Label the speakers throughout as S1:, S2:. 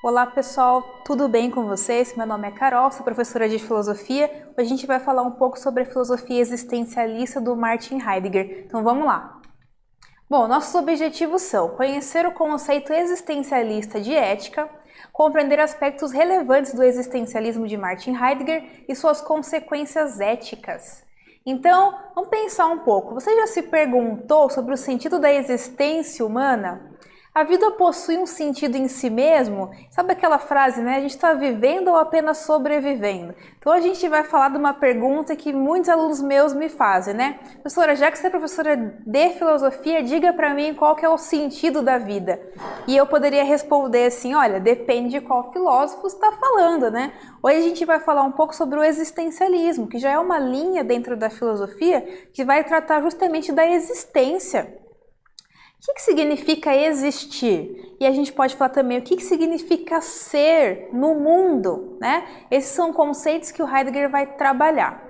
S1: Olá pessoal, tudo bem com vocês? Meu nome é Carol, sou professora de filosofia. Hoje a gente vai falar um pouco sobre a filosofia existencialista do Martin Heidegger. Então vamos lá! Bom, nossos objetivos são conhecer o conceito existencialista de ética, compreender aspectos relevantes do existencialismo de Martin Heidegger e suas consequências éticas. Então, vamos pensar um pouco. Você já se perguntou sobre o sentido da existência humana? A vida possui um sentido em si mesmo? Sabe aquela frase, né? A gente está vivendo ou apenas sobrevivendo? Então a gente vai falar de uma pergunta que muitos alunos meus me fazem, né? Professora, já que você é professora de filosofia, diga para mim qual que é o sentido da vida. E eu poderia responder assim, olha, depende de qual filósofo está falando, né? Hoje a gente vai falar um pouco sobre o existencialismo, que já é uma linha dentro da filosofia que vai tratar justamente da existência. O que significa existir? E a gente pode falar também o que significa ser no mundo, né? Esses são conceitos que o Heidegger vai trabalhar.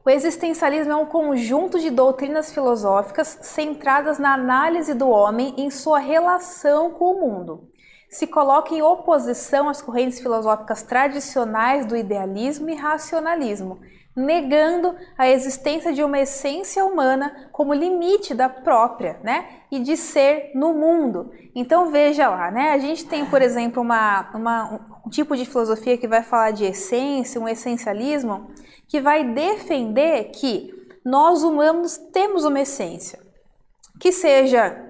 S1: O existencialismo é um conjunto de doutrinas filosóficas centradas na análise do homem em sua relação com o mundo. Se coloca em oposição às correntes filosóficas tradicionais do idealismo e racionalismo, negando a existência de uma essência humana como limite da própria, né, e de ser no mundo. Então veja lá, né, a gente tem, por exemplo, um tipo de filosofia que vai falar de essência, um essencialismo, que vai defender que nós humanos temos uma essência, que seja,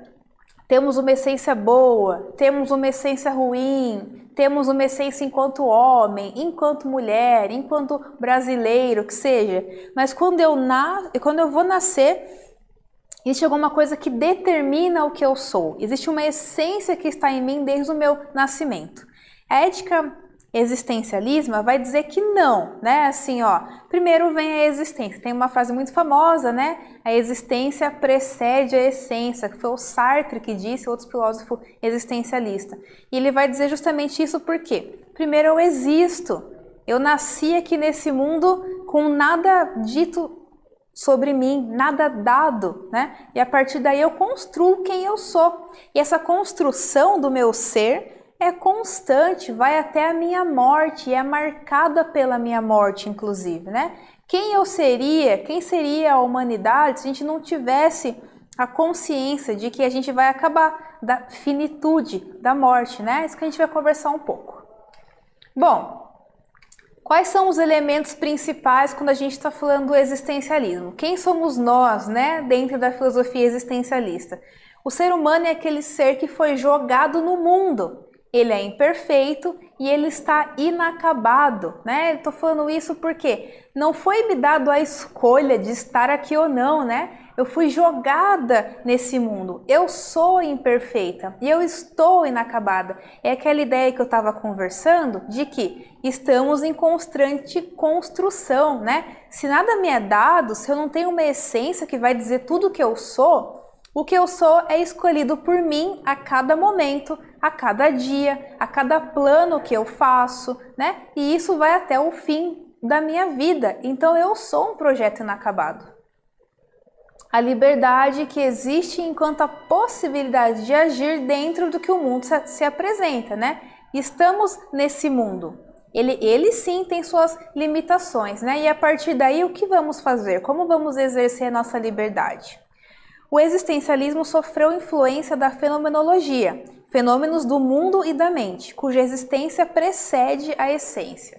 S1: temos uma essência boa, temos uma essência ruim, temos uma essência enquanto homem, enquanto mulher, enquanto brasileiro, que seja. Mas quando eu vou nascer, existe alguma coisa que determina o que eu sou. Existe uma essência que está em mim desde o meu nascimento. A ética existencialista vai dizer que não, né? Assim, ó, primeiro vem a existência. Tem uma frase muito famosa, né? A existência precede a essência, que foi o Sartre que disse, outro filósofo existencialista. E ele vai dizer justamente isso porque, primeiro, eu existo. Eu nasci aqui nesse mundo com nada dito sobre mim, nada dado, né? E a partir daí eu construo quem eu sou. E essa construção do meu ser é constante, vai até a minha morte e é marcada pela minha morte, inclusive, né? Quem seria a humanidade se a gente não tivesse a consciência de que a gente vai acabar, da finitude, da morte, né? Isso que a gente vai conversar um pouco. Bom, quais são os elementos principais quando a gente está falando do existencialismo? Quem somos nós, né, dentro da filosofia existencialista? O ser humano é aquele ser que foi jogado no mundo. Ele é imperfeito e ele está inacabado, né? Estou falando isso porque não foi me dado a escolha de estar aqui ou não, né? Eu fui jogada nesse mundo. Eu sou imperfeita e eu estou inacabada. É aquela ideia que eu estava conversando de que estamos em constante construção, né? Se nada me é dado, se eu não tenho uma essência que vai dizer tudo o que eu sou é escolhido por mim a cada momento, a cada dia, a cada plano que eu faço, né? E isso vai até o fim da minha vida. Então eu sou um projeto inacabado. A liberdade que existe enquanto a possibilidade de agir dentro do que o mundo se apresenta, né? Estamos nesse mundo. Ele sim tem suas limitações, né? E a partir daí o que vamos fazer? Como vamos exercer a nossa liberdade? O existencialismo sofreu influência da fenomenologia, fenômenos do mundo e da mente, cuja existência precede a essência.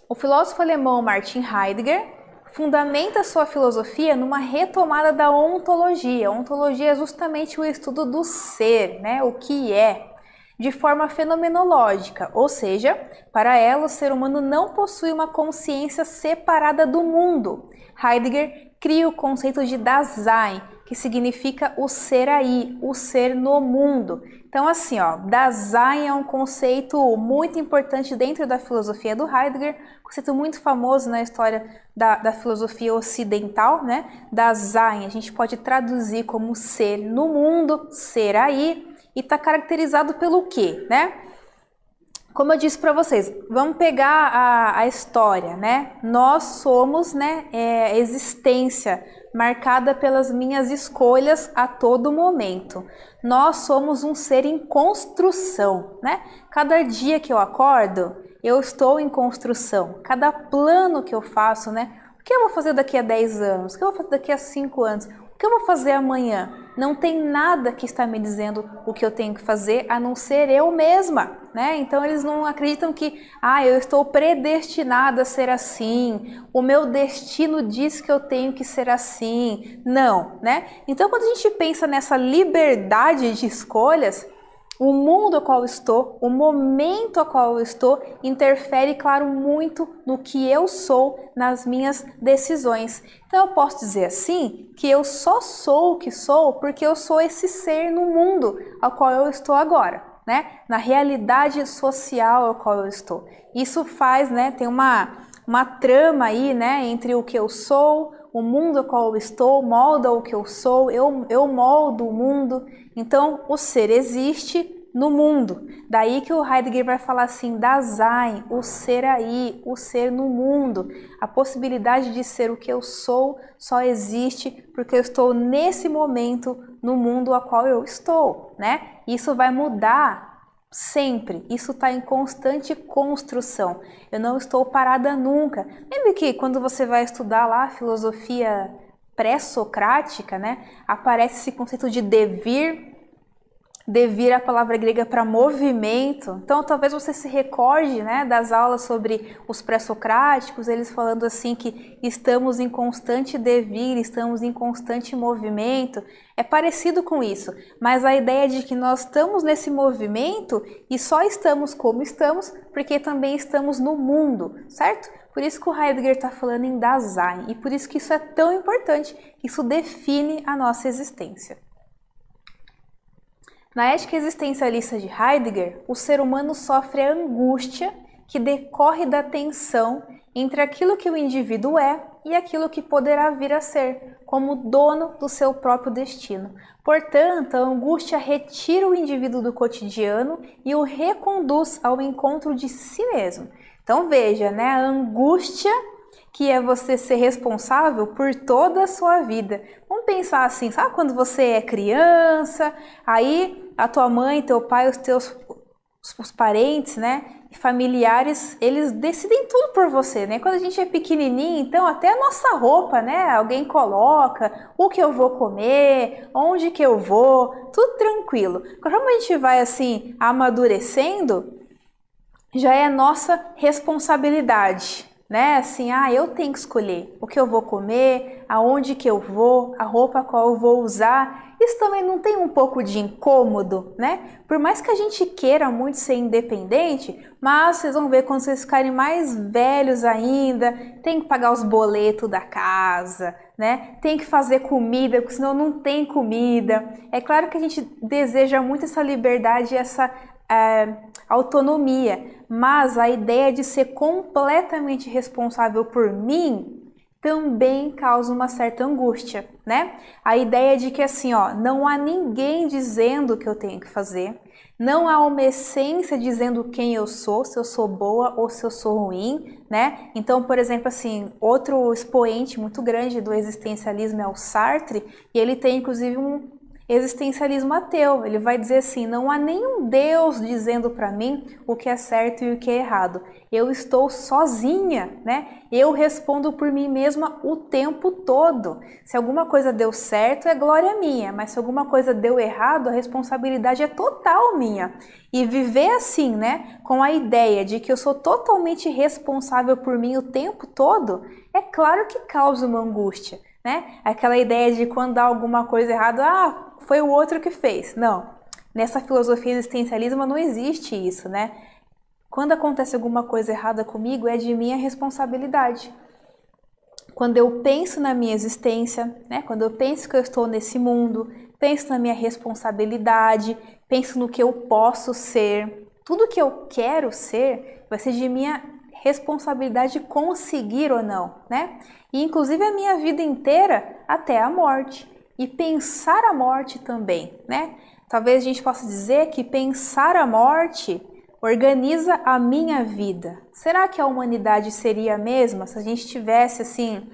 S1: O filósofo alemão Martin Heidegger fundamenta sua filosofia numa retomada da ontologia. A ontologia é justamente o estudo do ser, né? O que é, de forma fenomenológica, ou seja, para ela o ser humano não possui uma consciência separada do mundo. Heidegger cria o conceito de Dasein, que significa o ser aí, o ser no mundo. Então assim, ó, Dasein é um conceito muito importante dentro da filosofia do Heidegger, conceito muito famoso na história da filosofia ocidental, né? Dasein, a gente pode traduzir como ser no mundo, ser aí, e está caracterizado pelo quê, né? Como eu disse para vocês, vamos pegar a história, né? Nós somos, né, existência marcada pelas minhas escolhas a todo momento. Nós somos um ser em construção, né? Cada dia que eu acordo, eu estou em construção. Cada plano que eu faço, né? O que eu vou fazer daqui a 10 anos? O que eu vou fazer daqui a 5 anos? O que eu vou fazer amanhã? Não tem nada que está me dizendo o que eu tenho que fazer, a não ser eu mesma, né? Então eles não acreditam que, eu estou predestinada a ser assim, o meu destino diz que eu tenho que ser assim. Não, né? Então quando a gente pensa nessa liberdade de escolhas, o mundo ao qual eu estou, o momento ao qual eu estou, interfere, claro, muito no que eu sou, nas minhas decisões. Então eu posso dizer assim, que eu só sou o que sou porque eu sou esse ser no mundo ao qual eu estou agora, né? Na realidade social ao qual eu estou. Isso faz, né, tem uma trama aí, né, entre o que eu sou, o mundo ao qual eu estou, molda o que eu sou, eu moldo o mundo. Então, o ser existe no mundo. Daí que o Heidegger vai falar assim, Dasein, o ser aí, o ser no mundo. A possibilidade de ser o que eu sou só existe porque eu estou nesse momento no mundo ao qual eu estou, né? Isso vai mudar sempre, isso está em constante construção. Eu não estou parada nunca. Lembra que quando você vai estudar lá filosofia pré-socrática, né, aparece esse conceito de devir a palavra grega para movimento. Então talvez você se recorde, né, das aulas sobre os pré-socráticos, eles falando assim que estamos em constante devir, estamos em constante movimento. É parecido com isso, mas a ideia de que nós estamos nesse movimento e só estamos como estamos porque também estamos no mundo, certo? Por isso que o Heidegger está falando em Dasein e por isso que isso é tão importante, isso define a nossa existência. Na ética existencialista de Heidegger, o ser humano sofre a angústia que decorre da tensão entre aquilo que o indivíduo é e aquilo que poderá vir a ser, como dono do seu próprio destino. Portanto, a angústia retira o indivíduo do cotidiano e o reconduz ao encontro de si mesmo. Então veja, né, a angústia que é você ser responsável por toda a sua vida. Vamos pensar assim, sabe quando você é criança, aí a tua mãe, teu pai, os parentes, né, e familiares, eles decidem tudo por você, né? Quando a gente é pequenininho, então até a nossa roupa, né, alguém coloca, o que eu vou comer, onde que eu vou, tudo tranquilo. Como a gente vai assim amadurecendo, já é nossa responsabilidade, né? Assim, eu tenho que escolher o que eu vou comer, aonde que eu vou, a roupa qual eu vou usar. Isso também não tem um pouco de incômodo, né? Por mais que a gente queira muito ser independente, mas vocês vão ver quando vocês ficarem mais velhos ainda, tem que pagar os boletos da casa, né? Tem que fazer comida, porque senão não tem comida. É claro que a gente deseja muito essa liberdade, essa autonomia, mas a ideia de ser completamente responsável por mim também causa uma certa angústia, né? A ideia de que assim, não há ninguém dizendo o que eu tenho que fazer, não há uma essência dizendo quem eu sou, se eu sou boa ou se eu sou ruim, né? Então, por exemplo, assim, outro expoente muito grande do existencialismo é o Sartre, e ele tem inclusive um existencialismo ateu. Ele vai dizer assim, não há nenhum Deus dizendo para mim o que é certo e o que é errado. Eu estou sozinha, né? Eu respondo por mim mesma o tempo todo. Se alguma coisa deu certo, é glória minha, mas se alguma coisa deu errado, a responsabilidade é total minha. E viver assim, né, com a ideia de que eu sou totalmente responsável por mim o tempo todo, é claro que causa uma angústia, né? Aquela ideia de quando dá alguma coisa errada, foi o outro que fez. Não, nessa filosofia existencialismo não existe isso, né? Quando acontece alguma coisa errada comigo, é de minha responsabilidade. Quando eu penso na minha existência, né? Quando eu penso que eu estou nesse mundo, penso na minha responsabilidade, penso no que eu posso ser, tudo que eu quero ser vai ser de minha responsabilidade conseguir ou não, né? E inclusive a minha vida inteira até a morte. E pensar a morte também, né? Talvez a gente possa dizer que pensar a morte organiza a minha vida. Será que a humanidade seria a mesma se a gente tivesse assim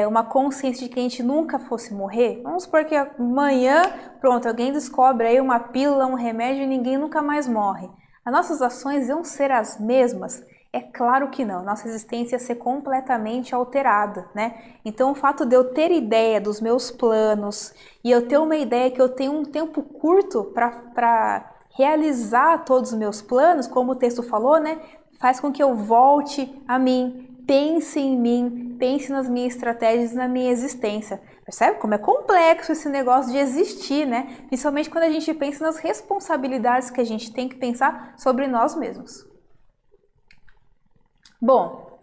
S1: uma consciência de que a gente nunca fosse morrer? Vamos supor que amanhã, pronto, alguém descobre aí uma pílula, um remédio e ninguém nunca mais morre. As nossas ações iam ser as mesmas? É claro que não, nossa existência ia ser completamente alterada, né? Então o fato de eu ter ideia dos meus planos e eu ter uma ideia que eu tenho um tempo curto para realizar todos os meus planos, como o texto falou, né? Faz com que eu volte a mim, pense nas minhas estratégias, na minha existência. Percebe como é complexo esse negócio de existir, né? Principalmente quando a gente pensa nas responsabilidades que a gente tem que pensar sobre nós mesmos. Bom,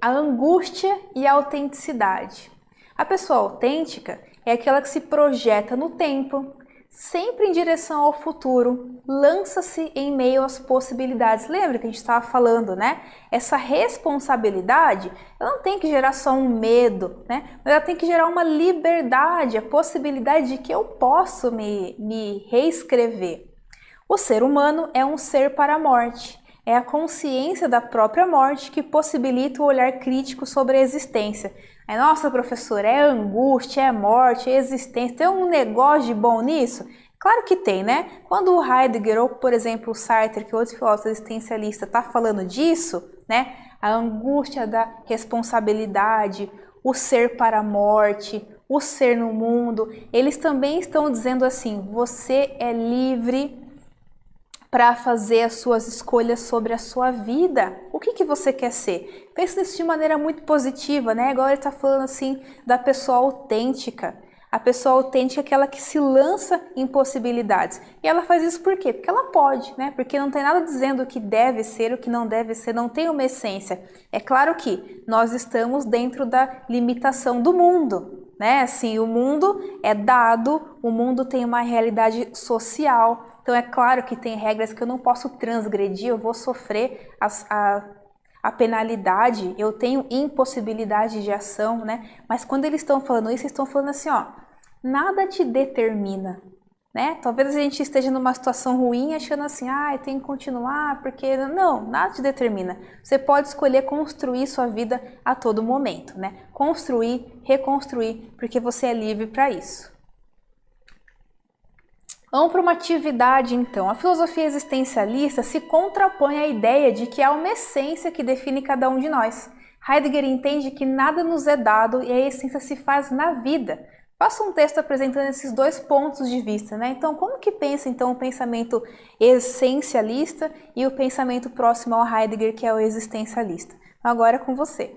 S1: a angústia e a autenticidade. A pessoa autêntica é aquela que se projeta no tempo, sempre em direção ao futuro, lança-se em meio às possibilidades. Lembra que a gente estava falando, né? Essa responsabilidade, ela não tem que gerar só um medo, né? Mas ela tem que gerar uma liberdade, a possibilidade de que eu posso me reescrever. O ser humano é um ser para a morte. É a consciência da própria morte que possibilita o olhar crítico sobre a existência. Aí, nossa, professor, é angústia, é morte, é existência. Tem um negócio de bom nisso? Claro que tem, né? Quando o Heidegger ou, por exemplo, o Sartre, que é outro filósofo existencialista, está falando disso, né? A angústia da responsabilidade, o ser para a morte, o ser no mundo, eles também estão dizendo assim, você é livre para fazer as suas escolhas sobre a sua vida. O que você quer ser? Pense nisso de maneira muito positiva, né? Agora ele está falando assim da pessoa autêntica. A pessoa autêntica é aquela que se lança em possibilidades. E ela faz isso por quê? Porque ela pode, né? Porque não tem nada dizendo o que deve ser, o que não deve ser, não tem uma essência. É claro que nós estamos dentro da limitação do mundo, né? Assim, o mundo é dado, o mundo tem uma realidade social. Então é claro que tem regras que eu não posso transgredir, eu vou sofrer a penalidade, eu tenho impossibilidade de ação, né? Mas quando eles estão falando isso, eles estão falando assim, ó, nada te determina, né? Talvez a gente esteja numa situação ruim achando assim, eu tenho que continuar, porque não, nada te determina. Você pode escolher construir sua vida a todo momento, né? Construir, reconstruir, porque você é livre para isso. Vamos para uma atividade então. A filosofia existencialista se contrapõe à ideia de que há uma essência que define cada um de nós. Heidegger entende que nada nos é dado e a essência se faz na vida. Faça um texto apresentando esses dois pontos de vista, né? Então, como que pensa então o pensamento essencialista e o pensamento próximo ao Heidegger, que é o existencialista? Agora é com você.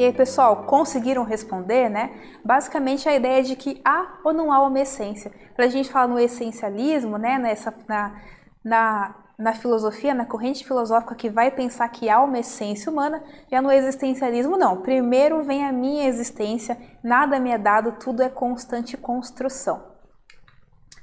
S1: E aí, pessoal, conseguiram responder, né? Basicamente a ideia de que há ou não há uma essência. Quando a gente fala no essencialismo, né, na filosofia, na corrente filosófica que vai pensar que há uma essência humana, já no existencialismo não. Primeiro vem a minha existência, nada me é dado, tudo é constante construção.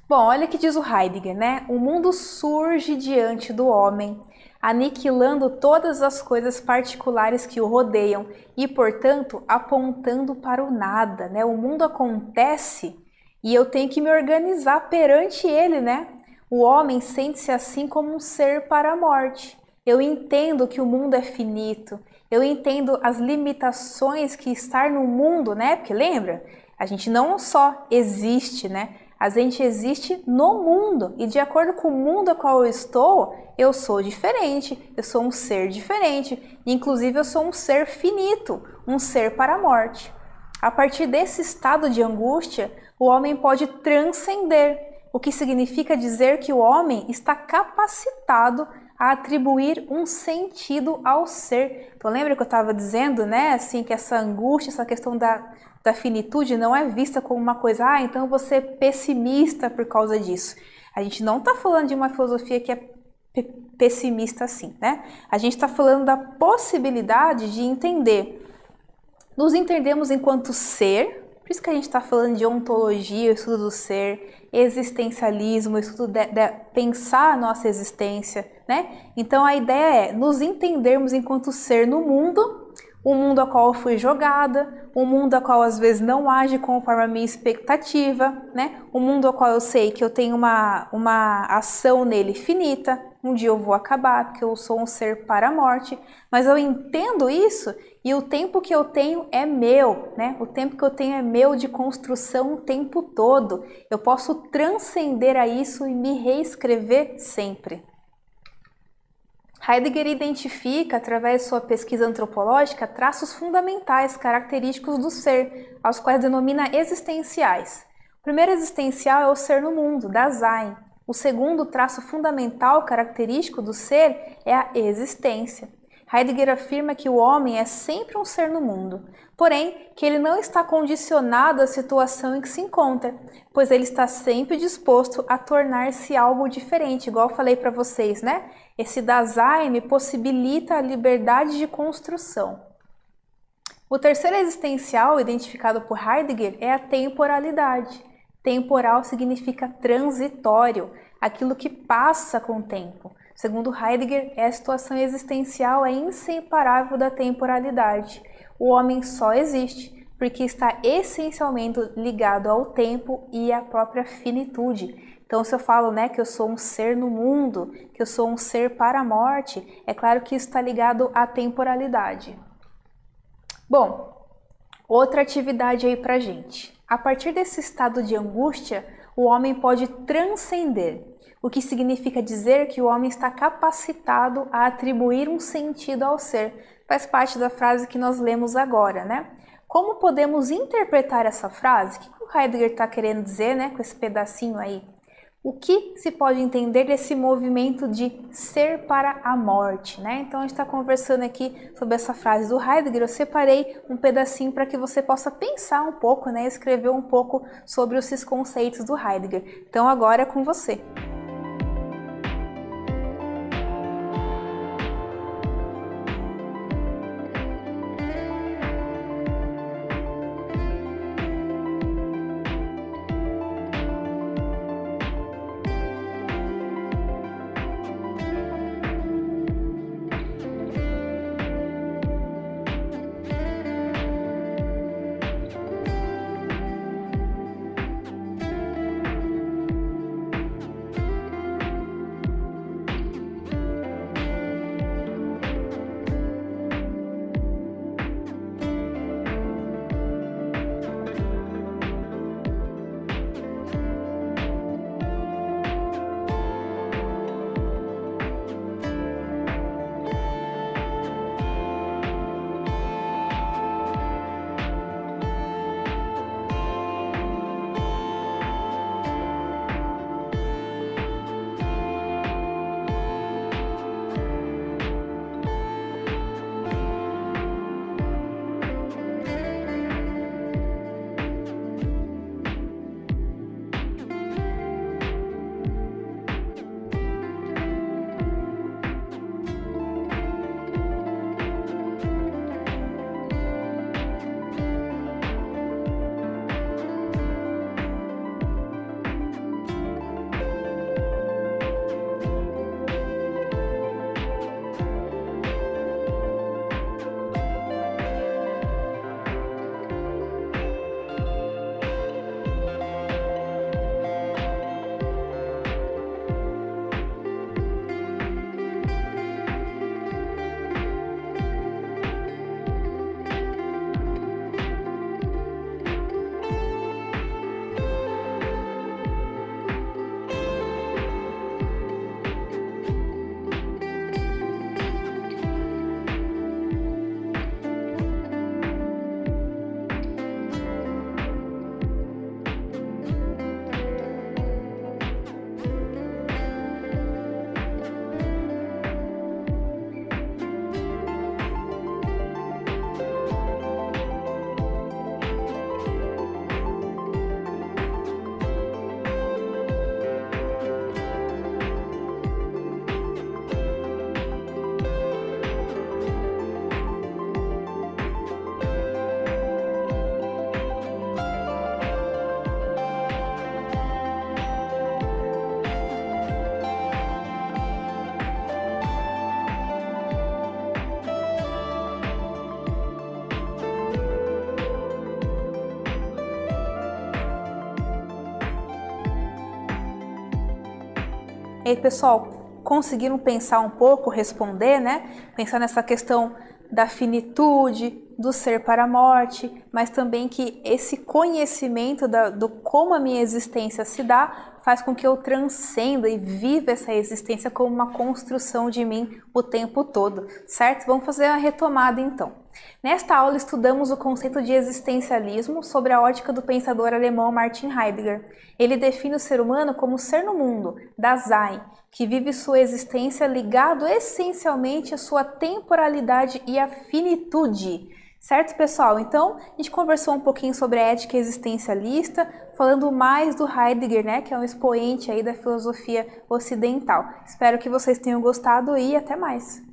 S1: Bom, olha o que diz o Heidegger, né? O mundo surge diante do homem, aniquilando todas as coisas particulares que o rodeiam e, portanto, apontando para o nada, né? O mundo acontece e eu tenho que me organizar perante ele, né? O homem sente-se assim como um ser para a morte. Eu entendo que o mundo é finito, eu entendo as limitações que estar no mundo, né? Porque lembra, a gente não só existe, né? A gente existe no mundo e de acordo com o mundo a qual eu estou, eu sou diferente, eu sou um ser diferente, inclusive eu sou um ser finito, um ser para a morte. A partir desse estado de angústia, o homem pode transcender, o que significa dizer que o homem está capacitado a atribuir um sentido ao ser. Então lembra que eu estava dizendo, né, assim, que essa angústia, essa questão da finitude não é vista como uma coisa, então você é pessimista por causa disso. A gente não está falando de uma filosofia que é pessimista assim, né? A gente está falando da possibilidade de entender. Nos entendemos enquanto ser, por isso que a gente está falando de ontologia, estudo do ser, existencialismo, estudo de pensar a nossa existência, né? Então a ideia é nos entendermos enquanto ser no mundo, um mundo ao qual eu fui jogada, um mundo ao qual às vezes não age conforme a minha expectativa, né? Um mundo ao qual eu sei que eu tenho uma ação nele finita, um dia eu vou acabar, porque eu sou um ser para a morte, mas eu entendo isso e o tempo que eu tenho é meu, né? O tempo que eu tenho é meu de construção o tempo todo. Eu posso transcender a isso e me reescrever sempre. Heidegger identifica, através de sua pesquisa antropológica, traços fundamentais característicos do ser, aos quais denomina existenciais. O primeiro existencial é o ser no mundo, Dasein. O segundo traço fundamental característico do ser é a existência. Heidegger afirma que o homem é sempre um ser no mundo, porém que ele não está condicionado à situação em que se encontra, pois ele está sempre disposto a tornar-se algo diferente, igual eu falei para vocês, né? Esse Dasein possibilita a liberdade de construção. O terceiro existencial, identificado por Heidegger, é a temporalidade. Temporal significa transitório, aquilo que passa com o tempo. Segundo Heidegger, a situação existencial é inseparável da temporalidade. O homem só existe porque está essencialmente ligado ao tempo e à própria finitude. Então, se eu falo, né, que eu sou um ser no mundo, que eu sou um ser para a morte, é claro que isso está ligado à temporalidade. Bom, outra atividade aí pra gente. A partir desse estado de angústia, o homem pode transcender, o que significa dizer que o homem está capacitado a atribuir um sentido ao ser. Faz parte da frase que nós lemos agora, né? Como podemos interpretar essa frase? O que o Heidegger está querendo dizer, né, com esse pedacinho aí? O que se pode entender desse movimento de ser para a morte, né? Então a gente está conversando aqui sobre essa frase do Heidegger. Eu separei um pedacinho para que você possa pensar um pouco, né? Escrever um pouco sobre esses conceitos do Heidegger. Então agora é com você. E aí, pessoal, conseguiram pensar um pouco, responder, né? Pensar nessa questão da finitude, do ser para a morte, mas também que esse conhecimento do como a minha existência se dá faz com que eu transcenda e viva essa existência como uma construção de mim o tempo todo, certo? Vamos fazer a retomada então. Nesta aula estudamos o conceito de existencialismo sobre a ótica do pensador alemão Martin Heidegger. Ele define o ser humano como ser no mundo, Dasein, que vive sua existência ligado essencialmente à sua temporalidade e à finitude. Certo, pessoal? Então, a gente conversou um pouquinho sobre a ética existencialista, falando mais do Heidegger, né, que é um expoente aí da filosofia ocidental. Espero que vocês tenham gostado e até mais!